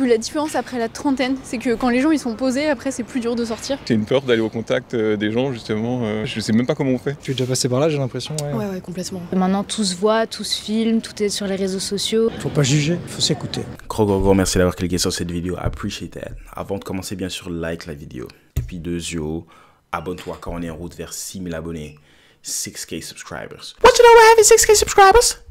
la différence après la trentaine, c'est que quand les gens ils sont posés, après c'est plus dur de sortir. J'ai une peur d'aller au contact des gens justement, je sais même pas comment on fait. Tu es déjà passé par là, j'ai l'impression. Ouais, complètement. Maintenant tout se voit, tout se filme, tout est sur les réseaux sociaux. Faut pas juger, faut s'écouter. Gros merci d'avoir cliqué sur cette vidéo, appreciate it. Avant de commencer, bien sûr, like la vidéo. Et puis abonne-toi quand on est en route vers 6000 abonnés. 6K subscribers. What you know about having 6K subscribers?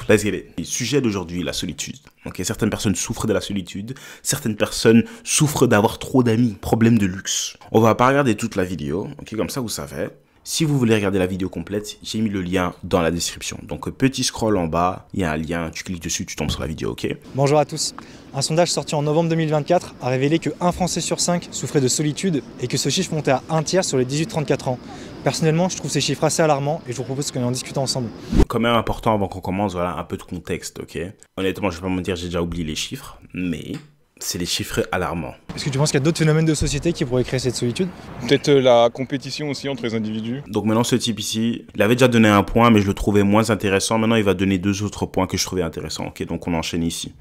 Let's get it. Le sujet d'aujourd'hui, la solitude. Okay, certaines personnes souffrent de la solitude. Certaines personnes souffrent d'avoir trop d'amis. Problème de luxe. On va pas regarder toute la vidéo. Ok, comme ça, vous savez. Si vous voulez regarder la vidéo complète, j'ai mis le lien dans la description. Donc, petit scroll en bas, il y a un lien, tu cliques dessus, tu tombes sur la vidéo, ok? Bonjour à tous. Un sondage sorti en novembre 2024 a révélé que 1 Français sur 5 souffrait de solitude et que ce chiffre montait à 1 tiers sur les 18-34 ans. Personnellement, je trouve ces chiffres assez alarmants et je vous propose qu'on en discute ensemble. Quand même important avant qu'on commence, voilà, un peu de contexte, ok? Honnêtement, je vais pas me dire, j'ai déjà oublié les chiffres, mais c'est les chiffres alarmants. Est-ce que tu penses qu'il y a d'autres phénomènes de société qui pourraient créer cette solitude? Peut-être la compétition aussi entre les individus. Donc maintenant, ce type ici, il avait déjà donné un point, mais je le trouvais moins intéressant. Maintenant, il va donner 2 autres points que je trouvais intéressants. Ok, donc on enchaîne ici.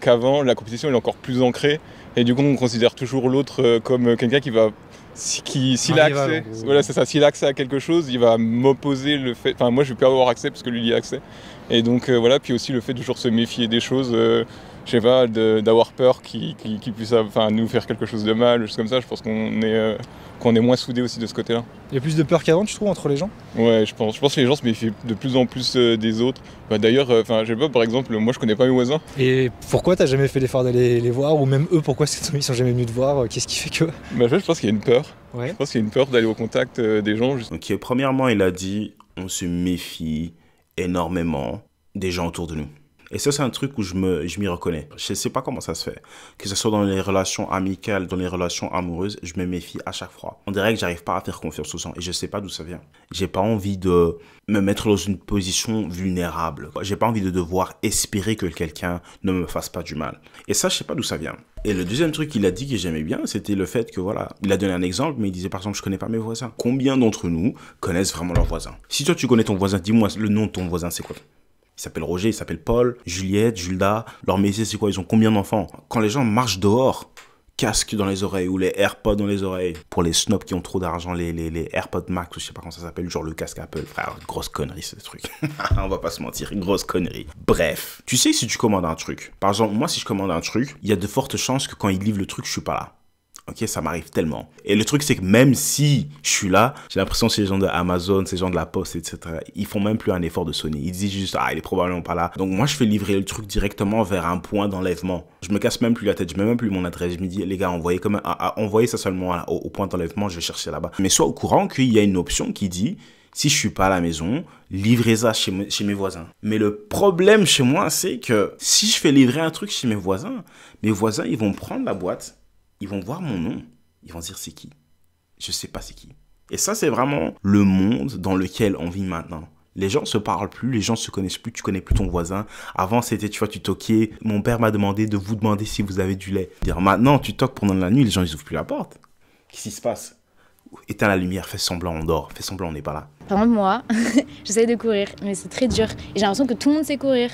Qu'avant, la compétition elle est encore plus ancrée. Et du coup, on considère toujours l'autre comme quelqu'un qui va... S'il a accès, voilà, c'est ça, s'il a accès à quelque chose, il va m'opposer le fait... Enfin, moi, je vais pas avoir accès parce que lui, il y a accès. Et donc, voilà, puis aussi le fait de toujours se méfier des choses... je sais pas, d'avoir peur qu'il puisse nous faire quelque chose de mal, juste comme ça. Je pense qu'on est moins soudés aussi de ce côté-là. Il y a plus de peur qu'avant, tu trouves, entre les gens? Ouais, je pense que les gens se méfient de plus en plus des autres. D'ailleurs, je sais pas, par exemple, moi je connais pas mes voisins. Et pourquoi t'as jamais fait l'effort d'aller les voir? Ou même eux, pourquoi ils sont jamais venus te voir? Qu'est-ce qui fait que... Je pense qu'il y a une peur. Ouais. Je pense qu'il y a une peur d'aller au contact des gens. Ok, premièrement, il a dit, on se méfie énormément des gens autour de nous. Et ça, c'est un truc où je m'y reconnais. Je sais pas comment ça se fait. Que ce soit dans les relations amicales, dans les relations amoureuses, je me méfie à chaque fois. On dirait que j'arrive pas à faire confiance aux gens et je sais pas d'où ça vient. J'ai pas envie de me mettre dans une position vulnérable. J'ai pas envie de devoir espérer que quelqu'un ne me fasse pas du mal. Et ça, je sais pas d'où ça vient. Et le deuxième truc qu'il a dit que j'aimais bien, c'était le fait que voilà, il a donné un exemple, mais il disait par exemple, je connais pas mes voisins. Combien d'entre nous connaissent vraiment leurs voisins? Si toi tu connais ton voisin, dis-moi le nom de ton voisin, c'est quoi? Il s'appelle Roger, il s'appelle Paul, Juliette, Julda. Leur métier, c'est quoi? Ils ont combien d'enfants? Quand les gens marchent dehors, casque dans les oreilles ou les AirPods dans les oreilles. Pour les snobs qui ont trop d'argent, les AirPods Max, ou je sais pas comment ça s'appelle, genre le casque Apple. Frère, grosse connerie, ce truc. On va pas se mentir, grosse connerie. Bref, tu sais, si tu commandes un truc, par exemple, moi, si je commande un truc, il y a de fortes chances que quand ils livrent le truc, je suis pas là. Ok, ça m'arrive tellement. Et le truc, c'est que même si je suis là, j'ai l'impression que ces gens de Amazon, ces gens de la Poste, etc., ils font même plus un effort de sonner. Ils disent juste, ah, il est probablement pas là. Donc moi, je fais livrer le truc directement vers un point d'enlèvement. Je me casse même plus la tête, je mets même plus mon adresse. Je me dis, les gars, envoyez ça seulement au point d'enlèvement, je vais chercher là-bas. Mais sois au courant qu'il y a une option qui dit, si je suis pas à la maison, livrez ça chez mes voisins. Mais le problème chez moi, c'est que si je fais livrer un truc chez mes voisins, ils vont prendre la boîte. Ils vont voir mon nom, ils vont dire c'est qui. Je sais pas c'est qui. Et ça, c'est vraiment le monde dans lequel on vit maintenant. Les gens se parlent plus, les gens se connaissent plus, tu connais plus ton voisin. Avant, c'était, tu vois, tu toquais. Mon père m'a demandé de vous demander si vous avez du lait. Maintenant, tu toques pendant la nuit, les gens, ils ouvrent plus la porte. Qu'est-ce qui se passe? Éteins la lumière, fais semblant, on dort. Fais semblant, on n'est pas là. Par exemple, moi, j'essaie de courir, mais c'est très dur. Et j'ai l'impression que tout le monde sait courir.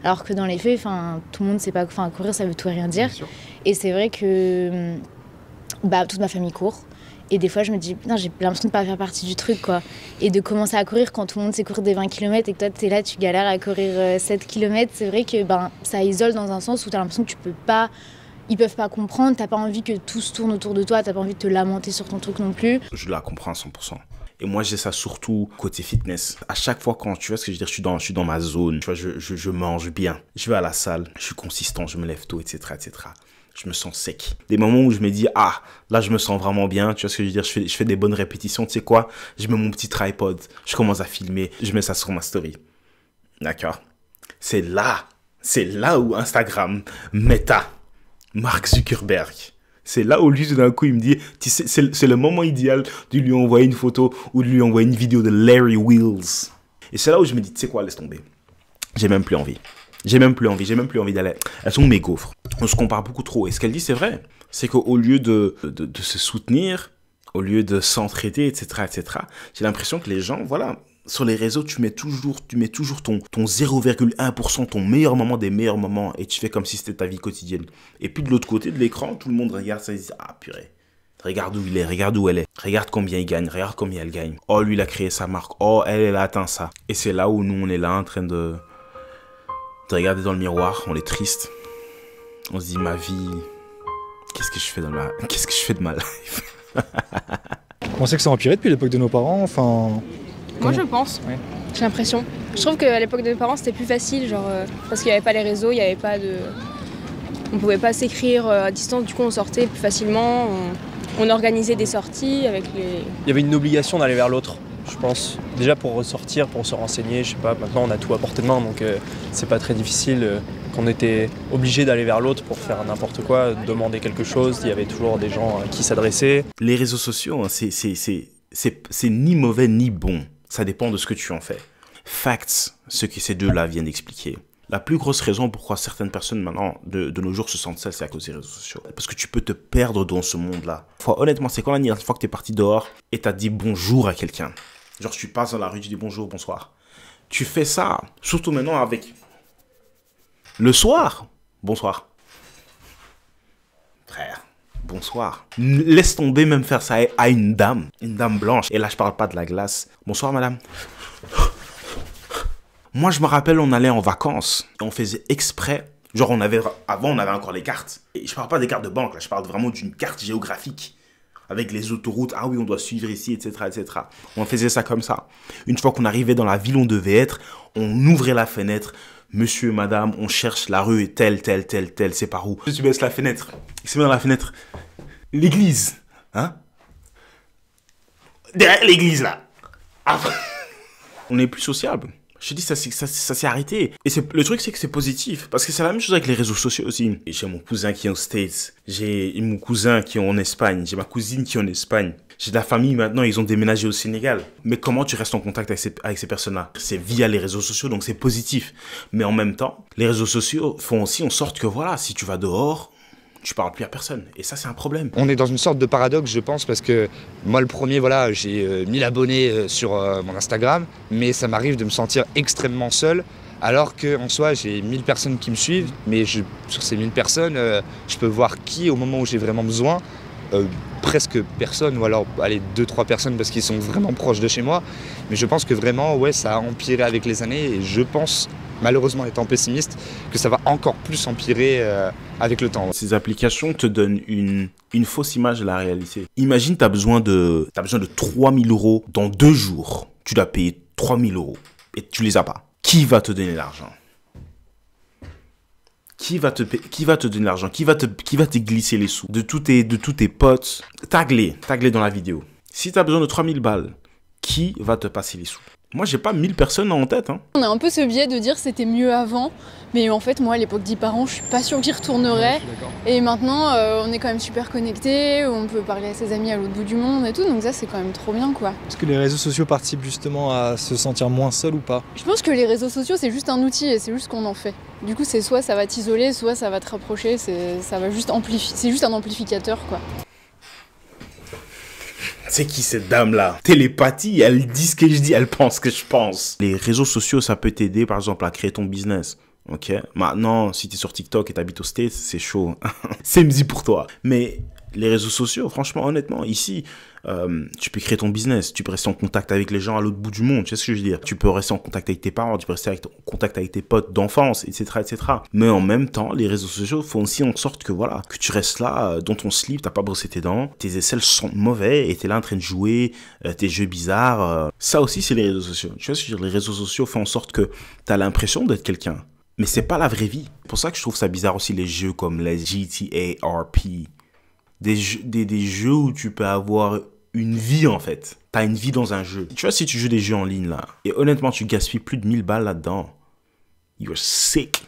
Alors que dans les faits, tout le monde ne sait pas... courir, ça veut tout et rien dire. Et c'est vrai que toute ma famille court. Et des fois, je me dis, putain, j'ai l'impression de ne pas faire partie du truc, quoi. Et de commencer à courir quand tout le monde sait courir des 20 km et que toi, tu es là, tu galères à courir 7 km. C'est vrai que ça isole dans un sens où tu as l'impression que tu peux pas... Ils peuvent pas comprendre, t'as pas envie que tout se tourne autour de toi, t'as pas envie de te lamenter sur ton truc non plus. Je la comprends à 100%. Et moi, j'ai ça surtout côté fitness. À chaque fois quand, tu vois ce que je veux dire, je suis dans ma zone. Tu vois, je mange bien. Je vais à la salle, je suis consistant, je me lève tôt, etc., etc. Je me sens sec. Des moments où je me dis, ah, là, je me sens vraiment bien. Tu vois ce que je veux dire, je fais des bonnes répétitions. Tu sais quoi? Je mets mon petit tripod, je commence à filmer, je mets ça sur ma story. D'accord? C'est là où Instagram, Meta, Mark Zuckerberg, c'est là où lui, tout d'un coup, il me dit, c'est le moment idéal de lui envoyer une photo ou de lui envoyer une vidéo de Larry Wheels. Et c'est là où je me dis, tu sais quoi, laisse tomber. J'ai même plus envie. J'ai même plus envie d'aller. Elles sont mes gaufres. On se compare beaucoup trop. Et ce qu'elle dit, c'est vrai. C'est qu'au lieu de se soutenir, au lieu de s'entraider, etc., j'ai l'impression que les gens, voilà, sur les réseaux, tu mets toujours ton 0,1%, ton meilleur moment des meilleurs moments, et tu fais comme si c'était ta vie quotidienne. Et puis de l'autre côté de l'écran, tout le monde regarde ça et dit, ah purée, regarde où il est, regarde où elle est, regarde combien il gagne, regarde combien elle gagne. Oh, lui, il a créé sa marque, oh, elle a atteint ça. Et c'est là où nous, on est là en train de regarder dans le miroir, on est triste. On se dit, ma vie, qu'est-ce que je fais de ma life? Vous pensez que ça a empiré depuis l'époque de nos parents? Enfin, moi je pense, ouais. J'ai l'impression. Je trouve qu'à l'époque de mes parents c'était plus facile, genre, parce qu'il n'y avait pas les réseaux, il n'y avait pas de... On pouvait pas s'écrire à distance, du coup on sortait plus facilement, on organisait des sorties avec les... Il y avait une obligation d'aller vers l'autre, je pense. Déjà pour ressortir, pour se renseigner, je sais pas, maintenant on a tout à portée de main, donc c'est pas très difficile. Qu'on était obligé d'aller vers l'autre pour faire n'importe quoi, demander quelque chose, il y avait toujours des gens à qui s'adresser. Les réseaux sociaux, hein, c'est ni mauvais ni bon. Ça dépend de ce que tu en fais. Facts, ce que ces deux-là viennent d'expliquer. La plus grosse raison pourquoi certaines personnes maintenant, de nos jours, se sentent seules, c'est à cause des réseaux sociaux. Parce que tu peux te perdre dans ce monde-là. Honnêtement, c'est quand la dernière fois que tu es parti dehors et tu as dit bonjour à quelqu'un. Genre, tu passes dans la rue, tu dis bonjour, bonsoir. Tu fais ça, surtout maintenant avec... Le soir, bonsoir. Frère, bonsoir. Laisse tomber même faire ça à une dame blanche. Et là, je parle pas de la glace. Bonsoir, madame. Moi, je me rappelle, on allait en vacances. Et on faisait exprès. Genre, avant, on avait encore les cartes. Et je parle pas des cartes de banque, là. Je parle vraiment d'une carte géographique. Avec les autoroutes. Ah oui, on doit suivre ici, etc., etc. On faisait ça comme ça. Une fois qu'on arrivait dans la ville où on devait être, on ouvrait la fenêtre. Monsieur, madame, on cherche la rue et telle, c'est par où? Tu baisses la fenêtre. Il se met dans la fenêtre. L'église. Hein? Derrière l'église, là. Après. On est plus sociable. Je te dis, ça s'est arrêté. Et le truc, c'est que c'est positif. Parce que c'est la même chose avec les réseaux sociaux aussi. J'ai mon cousin qui est aux States. J'ai mon cousin qui est en Espagne. J'ai ma cousine qui est en Espagne. J'ai de la famille maintenant, ils ont déménagé au Sénégal. Mais comment tu restes en contact avec ces personnes-là? C'est via les réseaux sociaux, donc c'est positif. Mais en même temps, les réseaux sociaux font aussi en sorte que voilà, si tu vas dehors, tu parles plus à personne. Et ça, c'est un problème. On est dans une sorte de paradoxe, je pense, parce que moi, le premier, voilà, j'ai 1000 abonnés sur mon Instagram, mais ça m'arrive de me sentir extrêmement seul, alors qu'en soi, j'ai 1000 personnes qui me suivent, mais sur ces 1000 personnes, je peux voir qui, au moment où j'ai vraiment besoin, presque personne, ou alors allez, 2-3 personnes parce qu'ils sont vraiment proches de chez moi. Mais je pense que vraiment, ouais, ça a empiré avec les années, et je pense, malheureusement étant pessimiste, que ça va encore plus empirer avec le temps. Ces applications te donnent une fausse image de la réalité. Imagine, tu as besoin de 3000 € dans 2 jours. Tu dois payer 3000 € et tu les as pas. Qui va te donner l'argent? Qui va te donner l'argent? Qui va te glisser les sous? De tous tes potes. Tag-les dans la vidéo. Si tu as besoin de 3000 balles, qui va te passer les sous? Moi, j'ai pas 1000 personnes en tête. Hein. On a un peu ce biais de dire c'était mieux avant, mais en fait, moi, à l'époque d'10 parents, je suis pas sûre que j'y retournerais. Et maintenant, on est quand même super connectés, on peut parler à ses amis à l'autre bout du monde et tout, donc ça, c'est quand même trop bien, quoi. Est-ce que les réseaux sociaux participent justement à se sentir moins seul ou pas? Je pense que les réseaux sociaux, c'est juste un outil et c'est juste ce qu'on en fait. Du coup, c'est soit ça va t'isoler, soit ça va te rapprocher, ça va juste amplifier, c'est juste un amplificateur, quoi. C'est qui cette dame-là? Télépathie, elle dit ce que je dis, elle pense ce que je pense. Les réseaux sociaux, ça peut t'aider, par exemple, à créer ton business. Ok? Maintenant, si t'es sur TikTok et t'habites aux States, c'est chaud. C'est mzi pour toi. Mais les réseaux sociaux, franchement, honnêtement, ici, tu peux créer ton business. Tu peux rester en contact avec les gens à l'autre bout du monde. Tu sais ce que je veux dire? Tu peux rester en contact avec tes parents, tu peux rester en contact avec tes potes d'enfance, etc., etc. Mais en même temps, les réseaux sociaux font aussi en sorte que voilà, que tu restes là, dans ton slip, t'as pas brossé tes dents, tes aisselles sont mauvais et t'es là en train de jouer tes jeux bizarres. Ça aussi, c'est les réseaux sociaux. Tu vois ce que je veux dire? Les réseaux sociaux font en sorte que t'as l'impression d'être quelqu'un. Mais c'est pas la vraie vie. C'est pour ça que je trouve ça bizarre aussi les jeux comme les GTA RP. Des jeux où tu peux avoir une vie en fait. T'as une vie dans un jeu. Tu vois, si tu joues des jeux en ligne là, et honnêtement tu gaspilles plus de 1000 balles là-dedans, you're sick.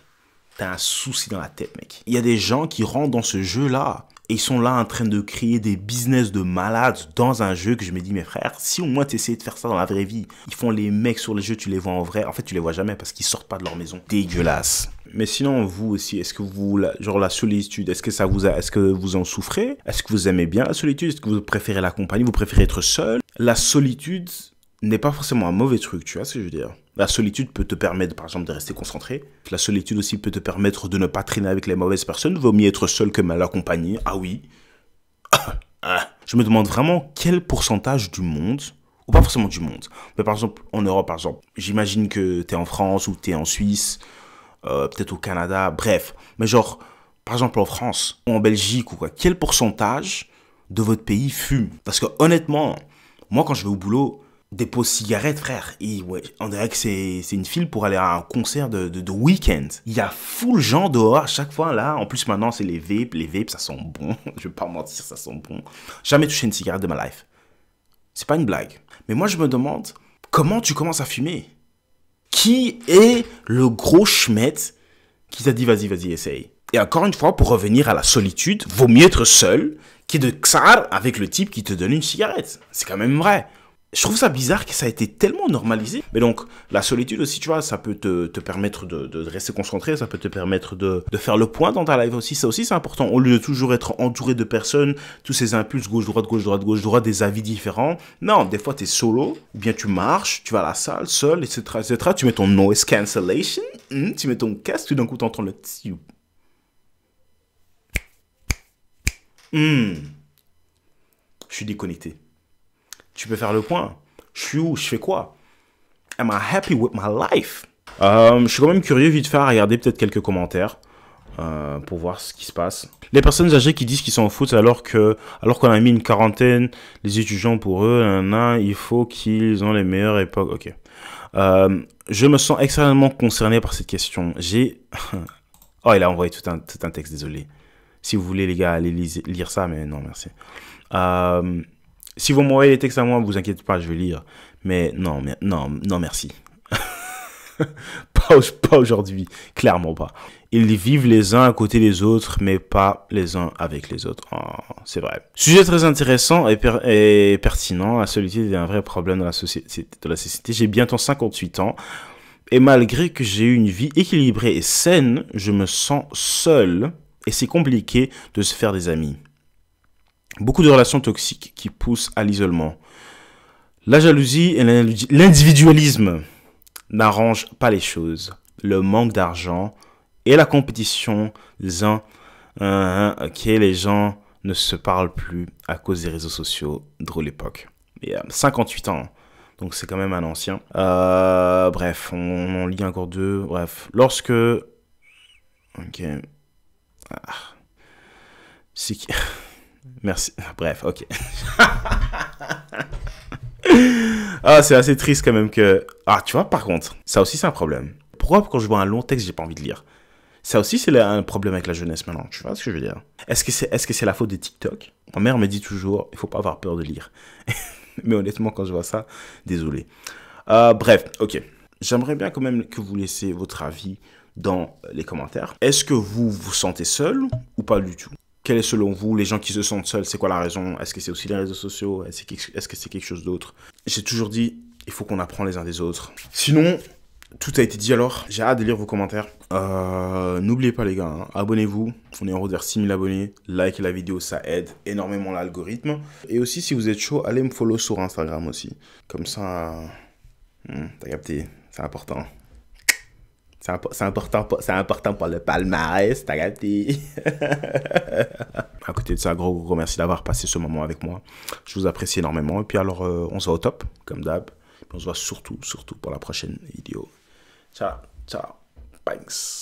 T'as un souci dans la tête, mec. Il y a des gens qui rentrent dans ce jeu là, et ils sont là en train de créer des business de malades dans un jeu que je me dis, mes frères, si au moins tu essayais de faire ça dans la vraie vie, ils font les mecs sur les jeux, tu les vois en vrai. En fait, tu les vois jamais parce qu'ils sortent pas de leur maison. Dégueulasse. Mais sinon, vous aussi, est-ce que vous, genre la solitude, est-ce que vous en souffrez? Est-ce que vous aimez bien la solitude? Est-ce que vous préférez la compagnie? Vous préférez être seul? La solitude n'est pas forcément un mauvais truc, tu vois ce que je veux dire. La solitude peut te permettre, par exemple, de rester concentré. La solitude aussi peut te permettre de ne pas traîner avec les mauvaises personnes. Vaut mieux être seul que mal accompagné. Ah oui. Je me demande vraiment quel pourcentage du monde, ou pas forcément du monde, mais par exemple en Europe, par exemple, j'imagine que t'es en France ou t'es en Suisse, peut-être au Canada, bref. Mais genre, par exemple en France ou en Belgique ou quoi, quel pourcentage de votre pays fume? Parce que honnêtement, moi quand je vais au boulot, des pauses cigarettes, frère, et ouais, on dirait que c'est une file pour aller à un concert de week-end. Il y a full gens dehors à chaque fois là. En plus maintenant c'est les vapes ça sent bon. Je vais pas mentir, ça sent bon. Jamais touché une cigarette de ma life. C'est pas une blague. Mais moi je me demande, comment tu commences à fumer? Qui est le gros schmette qui t'a dit vas-y, essaye? Et encore une fois, pour revenir à la solitude, vaut mieux être seul que de xar avec le type qui te donne une cigarette. C'est quand même vrai. Je trouve ça bizarre que ça a été tellement normalisé. Mais donc, la solitude aussi, tu vois, ça peut te permettre de rester concentré, ça peut te permettre de faire le point dans ta life aussi. Ça aussi, c'est important. Au lieu de toujours être entouré de personnes, tous ces impulses, gauche-droite, des avis différents. Non, des fois, t'es solo, ou bien tu marches, tu vas à la salle, seul, etc. Tu mets ton noise cancellation, tu mets ton casque, tout d'un coup, t'entends le tio. Je suis déconnecté. Tu peux faire le point. Je suis où? Je fais quoi? Am I happy with my life? Je suis quand même curieux vite fait à regarder peut-être quelques commentaires pour voir ce qui se passe. Les personnes âgées qui disent qu'ils s'en foutent alors qu'on a mis une quarantaine, les étudiants pour eux, il faut qu'ils ont les meilleures époques. Ok. Je me sens extrêmement concerné par cette question. Oh, il a envoyé tout un texte, désolé. Si vous voulez les gars, allez lire ça, mais non, merci. Si vous m'envoyez les textes à moi, vous inquiétez pas, je vais lire. Mais non, merci. pas aujourd'hui, clairement pas. Ils vivent les uns à côté des autres, mais pas les uns avec les autres. Oh, c'est vrai. Sujet très intéressant et pertinent. La solitude est un vrai problème dans la société. J'ai bientôt 58 ans. Et malgré que j'ai eu une vie équilibrée et saine, je me sens seul. Et c'est compliqué de se faire des amis. Beaucoup de relations toxiques qui poussent à l'isolement. La jalousie et l'individualisme n'arrangent pas les choses. Le manque d'argent et la compétition des uns, les gens ne se parlent plus à cause des réseaux sociaux. Drôle époque. Et 58 ans, donc c'est quand même un ancien. Bref, on lit encore deux. Bref, lorsque... Ok. C'est qui... Merci. Bref, ok. C'est assez triste quand même que... tu vois, par contre, ça aussi c'est un problème. Pourquoi quand je vois un long texte, j'ai pas envie de lire? Ça aussi c'est un problème avec la jeunesse maintenant, tu vois ce que je veux dire? Est-ce que c'est la faute de TikTok? Ma mère me dit toujours, il faut pas avoir peur de lire. Mais honnêtement, quand je vois ça, désolé. Bref, ok. J'aimerais bien quand même que vous laissiez votre avis dans les commentaires. Est-ce que vous vous sentez seul ou pas du tout? Quel est selon vous les gens qui se sentent seuls? C'est quoi la raison? Est-ce que c'est aussi les réseaux sociaux? Est-ce que c'est quelque chose d'autre? J'ai toujours dit, il faut qu'on apprend les uns des autres. Sinon, tout a été dit alors. J'ai hâte de lire vos commentaires. N'oubliez pas les gars, abonnez-vous. On est en route vers 6000 abonnés. Likez la vidéo, ça aide énormément l'algorithme. Et aussi, si vous êtes chaud, allez me follow sur Instagram aussi. Comme ça, t'as capté, c'est important. C'est important pour le palmarès, t'as capté. À côté de ça, gros merci d'avoir passé ce moment avec moi. Je vous apprécie énormément. Et puis alors, on se voit au top, comme d'hab. On se voit surtout pour la prochaine vidéo. Ciao, thanks.